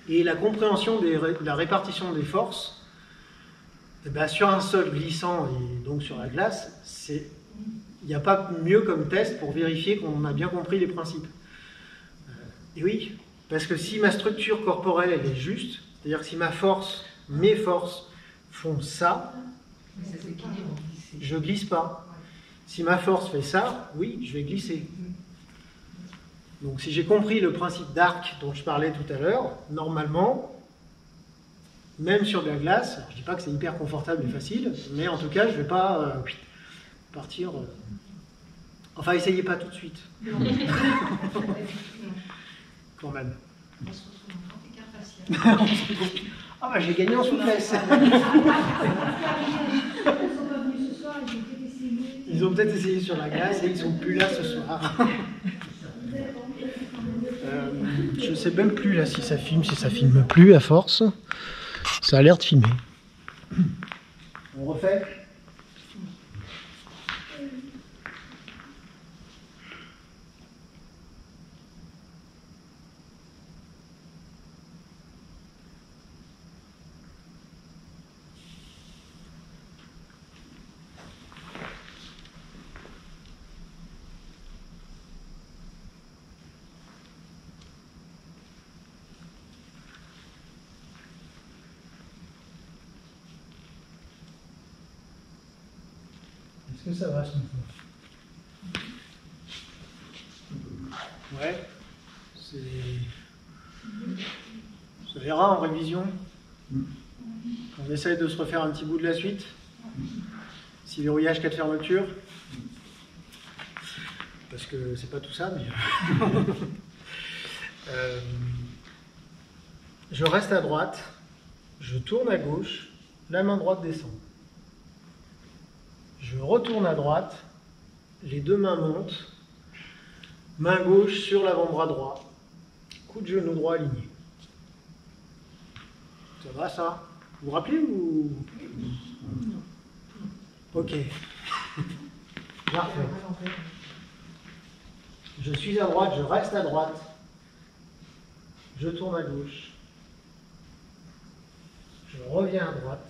et la compréhension de la répartition des forces, eh ben, sur un sol glissant et donc sur la glace, il n'y a pas mieux comme test pour vérifier qu'on a bien compris les principes. Et oui, parce que si ma structure corporelle elle est juste, c'est-à-dire que si mes forces font ça, je glisse pas. Si ma force fait ça, oui, je vais glisser. Donc si j'ai compris le principe d'arc dont je parlais tout à l'heure, normalement, même sur de la glace, alors je ne dis pas que c'est hyper confortable et facile, mais en tout cas, je ne vais pas partir... Enfin, essayez pas tout de suite. Quand même. On se retrouve en grand écart facial. Ah bah j'ai gagné en souplesse. Ils ont peut-être essayé sur la glace et ils sont plus là ce soir. Je sais même plus là si ça filme plus à force. Ça a l'air de filmer. On refait? Est-ce que ça va ce mouvement? Ouais. Ça verra en révision. On essaye de se refaire un petit bout de la suite. Si verrouillage, cas de fermeture. Parce que c'est pas tout ça, mais... je reste à droite, je tourne à gauche, la main droite descend. Je retourne à droite, les deux mains montent, main gauche sur l'avant-bras droit, coup de genou droit aligné. Ça va ça? Vous vous rappelez ou... Ok. Parfait. Je suis à droite, je reste à droite, je tourne à gauche, je reviens à droite,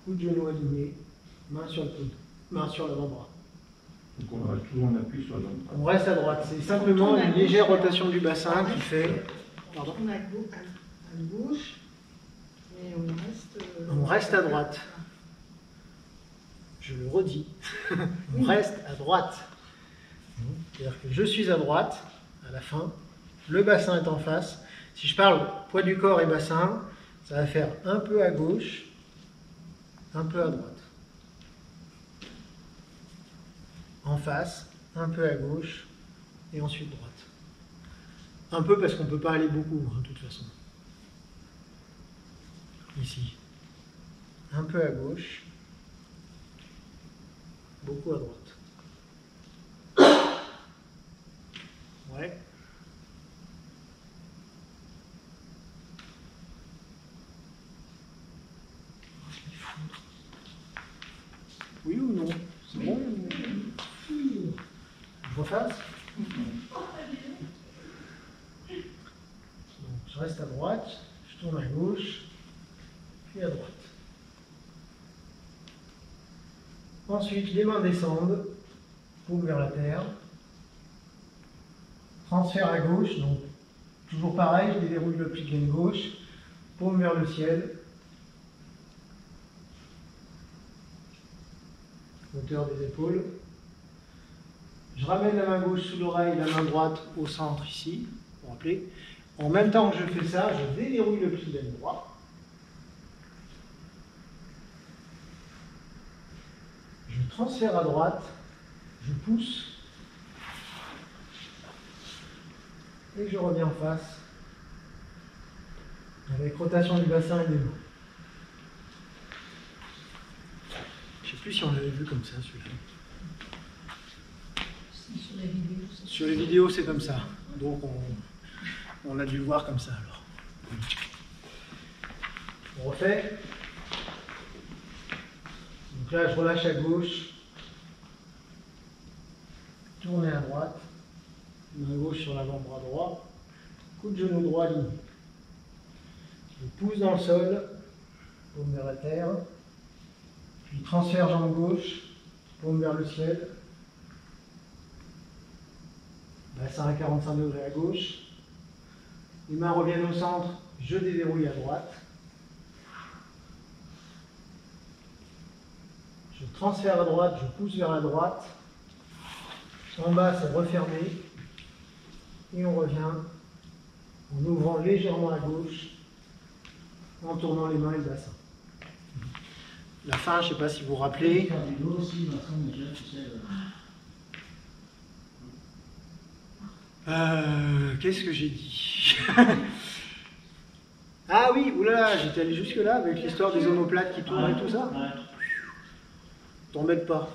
coup de genou aligné, main sur le coude, main sur l'avant-bras. Donc on reste toujours en appui sur la jambe. On reste à droite, c'est simplement une légère rotation du bassin qui fait... Pardon? On a à gauche, et On reste à droite. Je le redis, on reste à droite. C'est-à-dire que je suis à droite, à la fin, le bassin est en face. Si je parle poids du corps et bassin, ça va faire un peu à gauche, un peu à droite. en face, un peu à gauche, et ensuite droite. Un peu parce qu'on ne peut pas aller beaucoup, hein, de toute façon. Ici. Un peu à gauche, beaucoup à droite. Ouais. Oui ou non? C'est bon? Je refasse? Donc, je reste à droite, je tourne à gauche, puis à droite. Ensuite, les mains descendent, paume vers la terre. Transfert à gauche, donc toujours pareil, je déverrouille le pli de laine gauche, paume vers le ciel. Hauteur des épaules. Je ramène la main gauche sous l'oreille, la main droite au centre ici, vous vous rappelez. En même temps que je fais ça, je déverrouille le pli de laine droit. Je transfère à droite, je pousse, et je reviens en face, avec rotation du bassin et des mains. Je ne sais plus si on l'avait vu comme ça, celui-là. Sur la vidéo, c'est Sur les vidéos, c'est comme ça. Donc, on a dû le voir comme ça, alors. On refait. Donc là, je relâche à gauche. Tournez à droite. Main gauche sur l'avant-bras droit. Coup de genou droit ligne. Je pousse dans le sol. Paume vers la terre. Puis transfert jambe gauche. Paume vers le ciel. Bassin à 45 degrés à gauche. Les mains reviennent au centre. Je déverrouille à droite. Je transfère à droite, je pousse vers la droite. En bas, c'est refermé. Et on revient en ouvrant légèrement à gauche, en tournant les mains et le bassin. La fin, je ne sais pas si vous vous rappelez. Qu'est-ce que j'ai dit? Ah oui, oulala, j'étais allé jusque là avec l'histoire des omoplates qui tournent et tout ça. T'embête pas.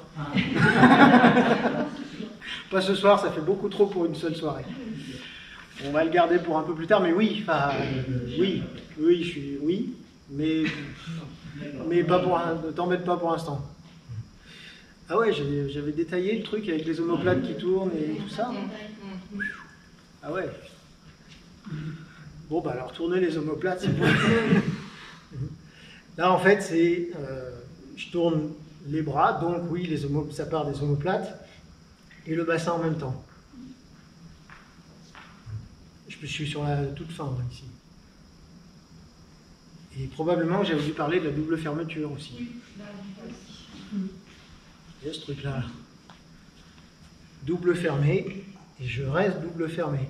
Pas ce soir, ça fait beaucoup trop pour une seule soirée. On va le garder pour un peu plus tard, mais oui, enfin, oui, mais pas pour ne t'embête pas pour l'instant. Ah ouais, j'avais détaillé le truc avec les omoplates qui tournent et tout ça. Ah ouais. Bon, bah alors tourner les omoplates, c'est bon. Là, en fait, c'est je tourne les bras, donc oui, ça part des omoplates, et le bassin en même temps. Je suis sur la toute fin, là, ici. Et probablement, j'avais dû parler de la double fermeture aussi. Oui, là, aussi. Il y a ce truc-là. Double fermé, et je reste double fermé.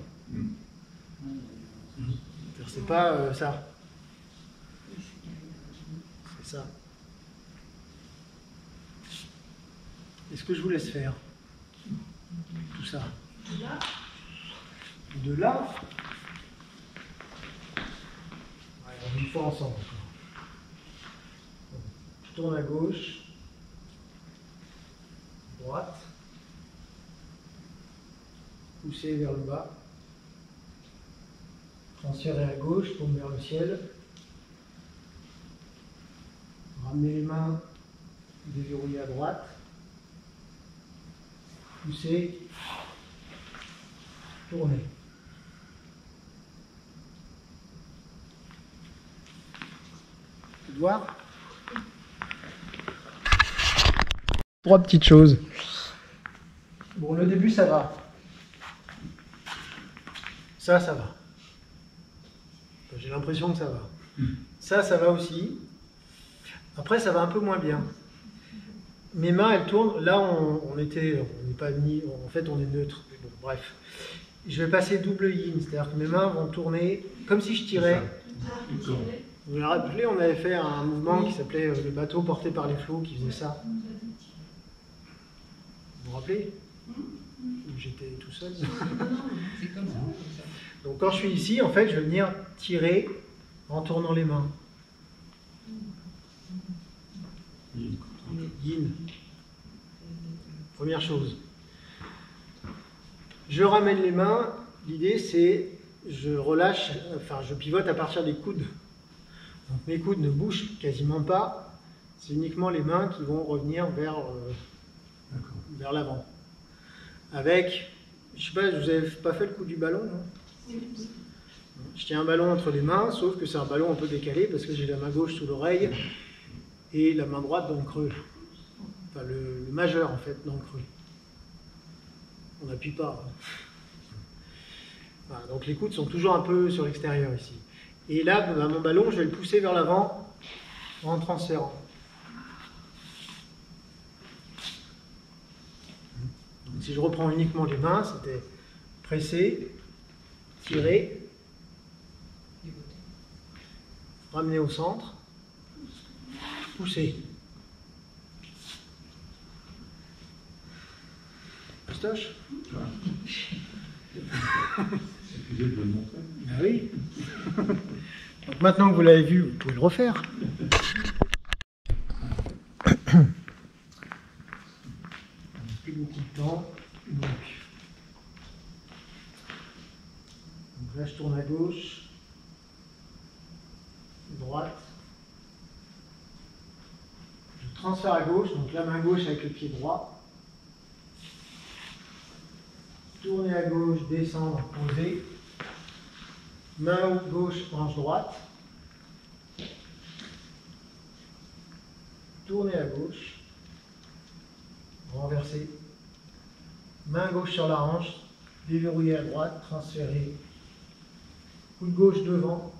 C'est pas ça. C'est ça. Est-ce que je vous laisse faire tout ça? De là. Ouais, on y fait ensemble. Je tourne à gauche, droite, pousser vers le bas, transférer à gauche, paume vers le ciel, ramener les mains, déverrouiller à droite, pousser, tourner. Tu peux voir? Trois petites choses. Bon, le début, ça va. Ça va. J'ai l'impression que ça va. Ça va aussi. Après, ça va un peu moins bien. Mes mains, elles tournent. Là, on n'est pas mis. En fait, on est neutre. Bon, bref. Je vais passer double yin, c'est-à-dire que mes mains vont tourner comme si je tirais. Vous vous rappelez, on avait fait un mouvement qui s'appelait le bateau porté par les flots, qui faisait ça. Vous vous rappelez? Où j'étais tout seul. C'est comme ça. Donc quand je suis ici, en fait, je vais venir tirer en tournant les mains. Yin. Première chose. Je ramène les mains. L'idée, c'est je relâche, enfin, je pivote à partir des coudes. Donc mes coudes ne bougent quasiment pas. C'est uniquement les mains qui vont revenir vers l'avant. Avec, je sais pas, vous avez pas fait le coup du ballon, non? Je tiens un ballon entre les mains, sauf que c'est un ballon un peu décalé parce que j'ai la main gauche sous l'oreille et la main droite dans le creux. Enfin, le majeur, en fait, dans le creux. On n'appuie pas. Voilà, donc les coudes sont toujours un peu sur l'extérieur ici. Et là, mon ballon, je vais le pousser vers l'avant en transférant. Donc, si je reprends uniquement les mains, c'était presser, tirer, ramener au centre, pousser. Pistoche? Excusez de me le montrer. Ah oui. Donc maintenant que vous l'avez vu, vous pouvez le refaire. Plus beaucoup de temps. Donc là, je tourne à gauche, droite. Je transfère à gauche, donc la main gauche avec le pied droit. Tourner à gauche, descendre, poser. Main gauche, hanche droite. Tourner à gauche. Renverser. Main gauche sur la hanche. Déverrouiller à droite, transférer. Coup de gauche devant.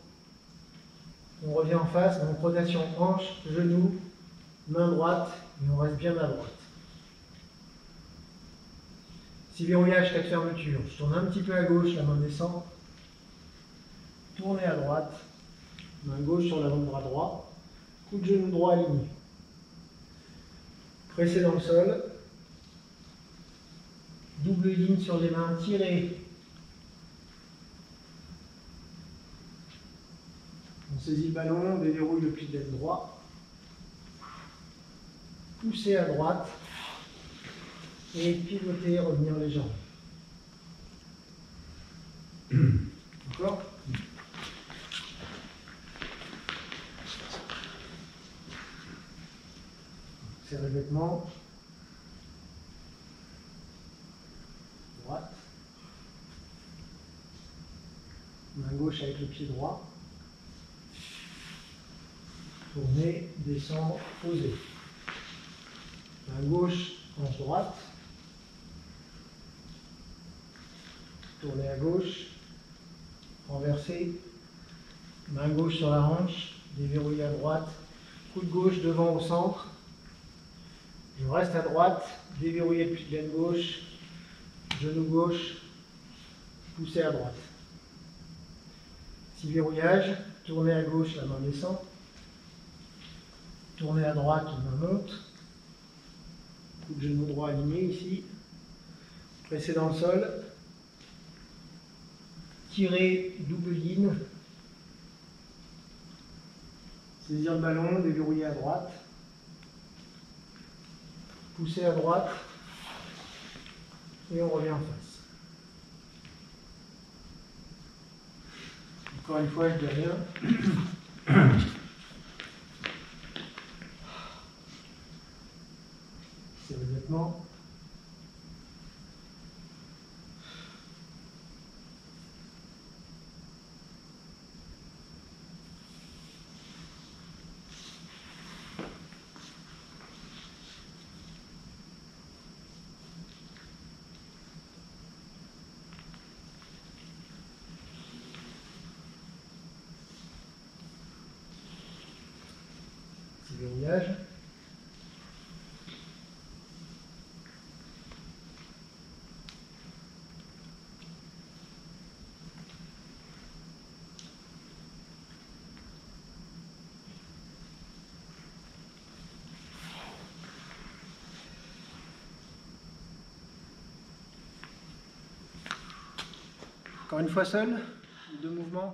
On revient en face, donc rotation hanche, genou, main droite, et on reste bien à droite. Si verrouillage, 4 fermetures, je tourne un petit peu à gauche, la main descend. Tourner à droite, main gauche sur l'avant-bras droit, coup de genou droit aligné. Presser dans le sol, double ligne sur les mains, tirer. On saisit le ballon, on déverrouille le pli d'aile droit, pousser à droite et pivoter, revenir légèrement. D'accord? C'est revêtement. Droite. Main gauche avec le pied droit. Tourner, descendre, poser. Main gauche, hanche droite. Tourner à gauche. Renverser. Main gauche sur la hanche. Déverrouiller à droite. Coup de gauche devant au centre. Je reste à droite. Déverrouiller le pli de laine gauche. Genou gauche. Pousser à droite. Si verrouillage, tourner à gauche, la main descend. Tourner à droite, la main monte. Coup de genou droit aligné ici. Presser dans le sol. Tirer, double ligne. Saisir le ballon, déverrouiller à droite. Pousser à droite. Et on revient en face. Encore une fois, je dis rien. C'est le vêtement. Verrouillage. Encore une fois seul, deux mouvements.